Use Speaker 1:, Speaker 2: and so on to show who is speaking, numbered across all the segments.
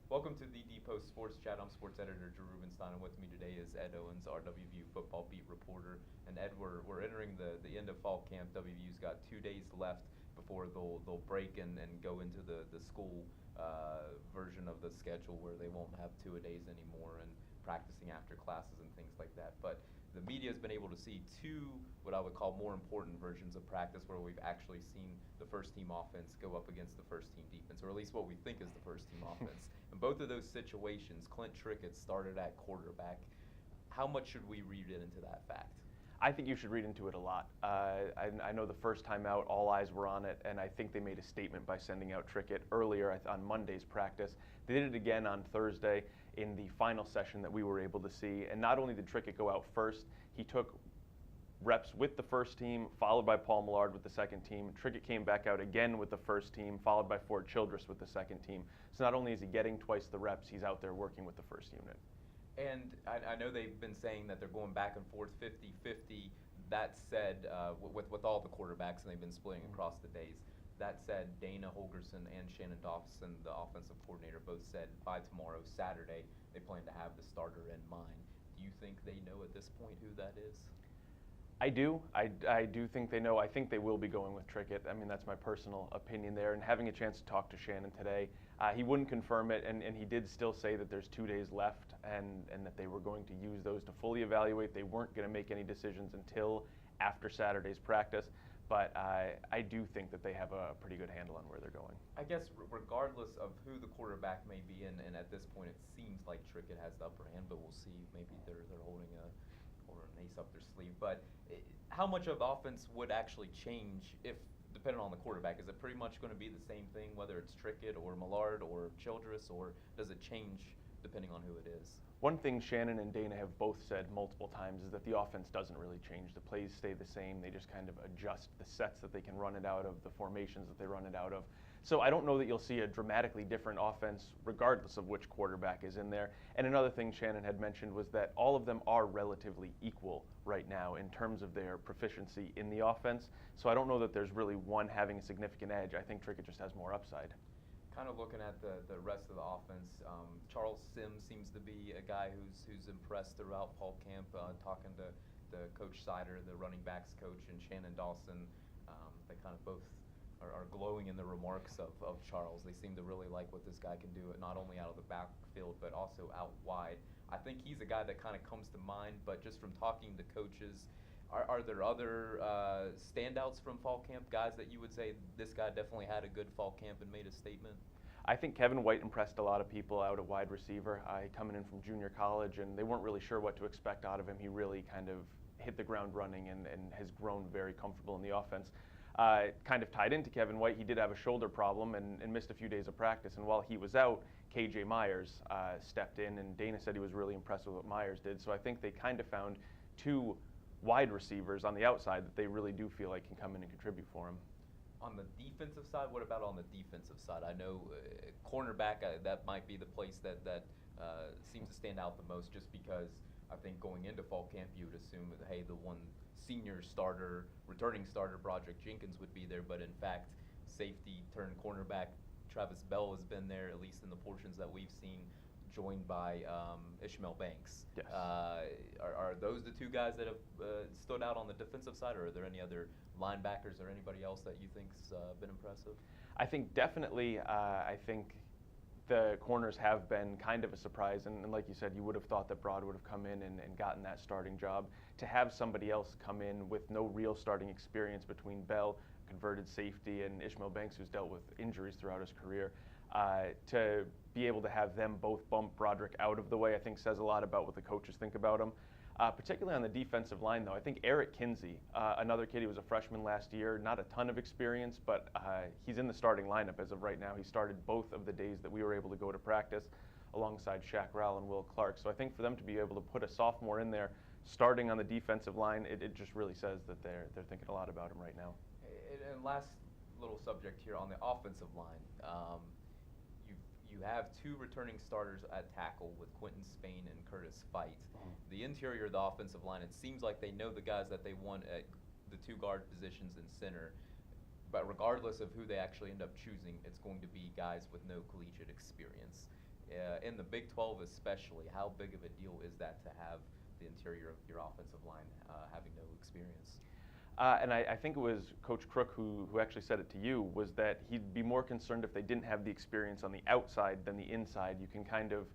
Speaker 1: Welcome to the DPost Sports Chat. I'm sports editor Drew Rubenstein, and with me today is Ed Owens, our WVU football beat reporter. And Ed, we're entering the end of fall camp. WVU's got 2 days left before they'll break and go into the school version of the schedule where they won't have two-a-days anymore and practicing after classes and things like that. But the media has been able to see two, what I would call more important versions of practice, where we've actually seen the first team offense go up against the first team defense, or at least what we think is the first team offense. In both of those situations, Clint Trickett started at quarterback. How much should we read into that fact?
Speaker 2: I think you should read into it a lot. I know the first time out, all eyes were on it, and I think they made a statement by sending out Trickett earlier on Monday's practice. They did it again on Thursday in the final session that we were able to see. And not only did Trickett go out first, he took reps with the first team, followed by Paul Millard with the second team. Trickett came back out again with the first team, followed by Ford Childress with the second team. So not only is he getting twice the reps, he's out there working with the first unit.
Speaker 1: And I know they've been saying that they're going back and forth 50-50. That said, with all the quarterbacks, and they've been splitting across the days. That said, Dana Holgorsen and Shannon Dawson, the offensive coordinator, both said by tomorrow, Saturday, they plan to have the starter in mind. Do you think they know at this point who that is?
Speaker 2: I do. I do think they know. I think they will be going with Trickett. I mean, that's my personal opinion there. And having a chance to talk to Shannon today, he wouldn't confirm it, and he did still say that there's 2 days left and that they were going to use those to fully evaluate. They weren't going to make any decisions until after Saturday's practice. But I do think that they have a pretty good handle on where they're going.
Speaker 1: I guess regardless of who the quarterback may be, and at this point it seems like Trickett has the upper hand, but we'll see. Maybe they're holding an ace up their sleeve. But how much of the offense would actually change if, depending on the quarterback? Is it pretty much going to be the same thing, whether it's Trickett or Millard or Childress, or does it change depending on who it is?
Speaker 2: One thing Shannon and Dana have both said multiple times is that the offense doesn't really change. The plays stay the same. They just kind of adjust the sets that they can run it out of, the formations that they run it out of. So I don't know that you'll see a dramatically different offense regardless of which quarterback is in there. And another thing Shannon had mentioned was that all of them are relatively equal right now in terms of their proficiency in the offense. So I don't know that there's really one having a significant edge. I think Trickett just has more upside.
Speaker 1: Kind of looking at the rest of the offense, Charles Sims seems to be a guy who's impressed throughout fall camp. Talking to Coach Sider, the running backs coach, and Shannon Dawson, they kind of both are glowing in the remarks of Charles. They seem to really like what this guy can do, not only out of the backfield but also out wide. I think he's a guy that kind of comes to mind, but just from talking to coaches, are there other standouts from fall camp, guys that you would say this guy definitely had a good fall camp and made a statement?
Speaker 2: I think Kevin White impressed a lot of people out at wide receiver. Coming in from junior college, and they weren't really sure what to expect out of him. He really kind of hit the ground running and has grown very comfortable in the offense. Kind of tied into Kevin White, he did have a shoulder problem and missed a few days of practice. And while he was out, KJ Myers stepped in, and Dana said he was really impressed with what Myers did. So I think they kind of found two wide receivers on the outside that they really do feel like can come in and contribute for him.
Speaker 1: On the defensive side, what about on the defensive side? I know cornerback, that might be the place that seems to stand out the most, just because I think going into fall camp you would assume that, hey, the one senior starter, returning starter, Broderick Jenkins would be there, but in fact, safety turned cornerback Travis Bell has been there, at least in the portions that we've seen, joined by Ishmael Banks.
Speaker 2: Yes.
Speaker 1: Are those the two guys that have stood out on the defensive side, or are there any other linebackers or anybody else that you think's been impressive?
Speaker 2: I think definitely, I think the corners have been kind of a surprise, and like you said, you would have thought that Broad would have come in and gotten that starting job. To have somebody else come in with no real starting experience between Bell, converted safety, and Ishmael Banks, who's dealt with injuries throughout his career, to be able to have them both bump Broderick out of the way, I think says a lot about what the coaches think about him. Particularly on the defensive line, though, I think Eric Kinsey, another kid, he was a freshman last year, not a ton of experience, but he's in the starting lineup as of right now. He started both of the days that we were able to go to practice alongside Shaq Rowell and Will Clark. So I think for them to be able to put a sophomore in there starting on the defensive line, it just really says that they're thinking a lot about him right now.
Speaker 1: And last little subject here on the offensive line. You have two returning starters at tackle with Quentin Spain and Curtis Fight. The interior of the offensive line, it seems like they know the guys that they want at the two guard positions in center. But regardless of who they actually end up choosing, it's going to be guys with no collegiate experience. in the Big 12 especially, how big of a deal is that to have the interior of your offensive line having no experience?
Speaker 2: And I think it was Coach Crook who actually said it to you, was that he'd be more concerned if they didn't have the experience on the outside than the inside. You can kind of,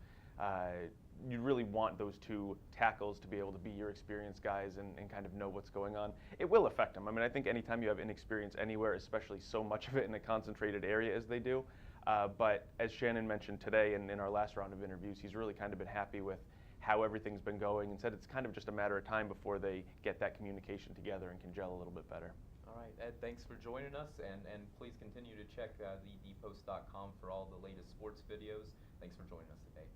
Speaker 2: you really want those two tackles to be able to be your experienced guys and kind of know what's going on. It will affect them. I mean, I think anytime you have inexperience anywhere, especially so much of it in a concentrated area as they do, but as Shannon mentioned today and in our last round of interviews, he's really kind of been happy with how everything's been going and said it's kind of just a matter of time before they get that communication together and can gel a little bit better.
Speaker 1: All right, Ed, thanks for joining us, and please continue to check TheDPost.com for all the latest sports videos. Thanks for joining us today.